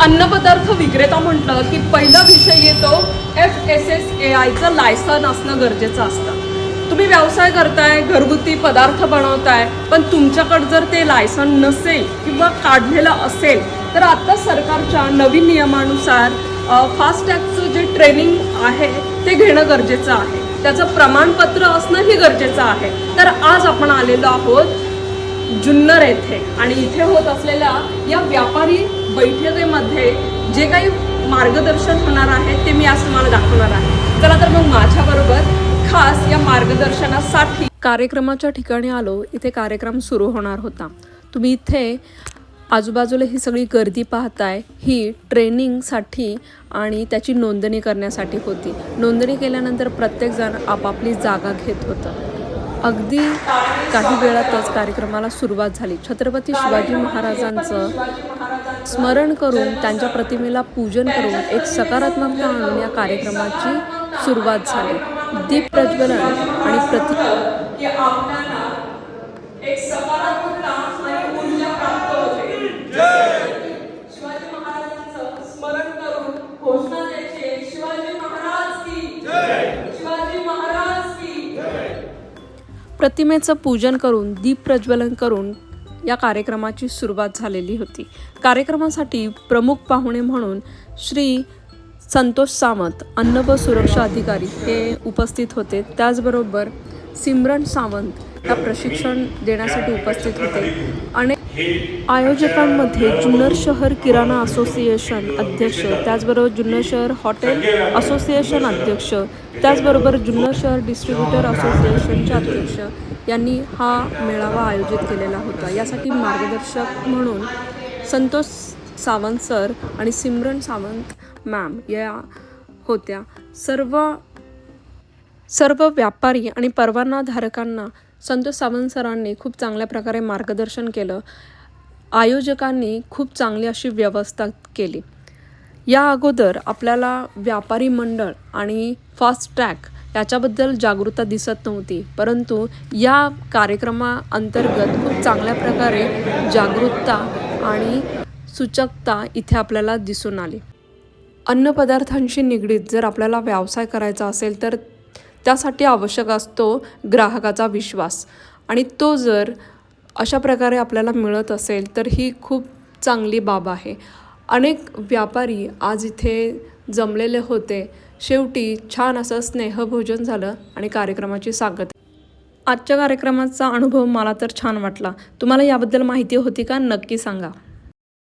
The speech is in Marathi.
अन्नपदार्थ विक्रेता म्हटलं की पहिला विषय येतो FSSAIचं लायसन असणं गरजेचं असतं. तुम्ही व्यवसाय करताय, घरगुती पदार्थ बनवताय, पण तुमच्याकडे जर ते लायसन नसेल किंवा काढलेलं असेल तर आता सरकारच्या नवीन नियमानुसार फास्टॅगचं जे ट्रेनिंग आहे ते घेणं गरजेचं आहे. त्याचं प्रमाणपत्र असणंही गरजेचं आहे. तर आज आपण आलेलो आहोत जुन्नर येथे आणि इथे होत असलेल्या या व्यापारी बैठकीमध्ये जे काही मार्गदर्शन होणार आहे ते मी आज तुम्हाला दाखवणार आहे. चला तर मग माझ्याबरोबर खास या मार्गदर्शनासाठी कार्यक्रमाच्या ठिकाणी आलो. इथे कार्यक्रम सुरू होणार होता. तुम्ही इथे आजूबाजूला ही सगळी गर्दी पाहताय, ही ट्रेनिंगसाठी आणि त्याची नोंदणी करण्यासाठी होती. नोंदणी केल्यानंतर प्रत्येकजण आपापली जागा घेत होतं. अगदी काही वेळातच कार्यक्रमाला सुरुवात झाली. छत्रपती शिवाजी महाराजांचं स्मरण करून त्यांच्या प्रतिमेला पूजन करून एक सकारात्मकता आणून या कार्यक्रमाची सुरुवात झाली. दीप प्रज्वलन आणि शिवाजी महाराजांचं स्मरण करून घोषणा द्यायची, शिवाजी महाराज की जय, शिवाजी महाराज की जय. प्रतिमेचं पूजन करून दीप प्रज्वलन करून या कार्यक्रमाची सुरुवात झालेली होती. कार्यक्रमासाठी प्रमुख पाहुणे म्हणून श्री संतोष सावंत, अन्न व सुरक्षा अधिकारी हे उपस्थित होते. त्याचबरोबर सिमरन सावंत या प्रशिक्षण देण्यासाठी उपस्थित होते. आणि आयोजकांमध्ये जुन्नर शहर किराणा असोसिएशन अध्यक्ष, त्याचबरोबर जुन्नर शहर हॉटेल असोसिएशन अध्यक्ष, त्याचबरोबर जुन्नर शहर डिस्ट्रीब्युटर असोसिएशनचे अध्यक्ष यांनी हा मेळावा आयोजित केलेला होता. यासाठी मार्गदर्शक म्हणून संतोष सावंत सर आणि सिमरन सावंत मॅम या होत्या. सर्व व्यापारी आणि परवानाधारकांना संतोष सावंत सरांनी खूप चांगल्या प्रकारे मार्गदर्शन केलं. आयोजकांनी खूप चांगली अशी व्यवस्था केली. या अगोदर आपल्याला व्यापारी मंडळ आणि फास्ट ट्रॅक याच्याबद्दल जागरूकता दिसत नव्हती, परंतु या कार्यक्रमाअंतर्गत खूप चांगल्या प्रकारे जागरूकता आणि सूचकता इथे आपल्याला दिसून आली. अन्नपदार्थांशी निगडीत जर आपल्याला व्यवसाय करायचा असेल तर त्यासाठी आवश्यक असतो ग्राहकाचा विश्वास, आणि तो जर अशा प्रकारे आपल्याला मिळत असेल तर ही खूप चांगली बाब आहे. अनेक व्यापारी आज इथे जमलेले होते. शेवटी छान असं स्नेहभोजन झालं आणि कार्यक्रमाची सांगता. आजच्या कार्यक्रमाचा अनुभव मला तर छान वाटला. तुम्हाला याबद्दल माहिती होती का? नक्की सांगा.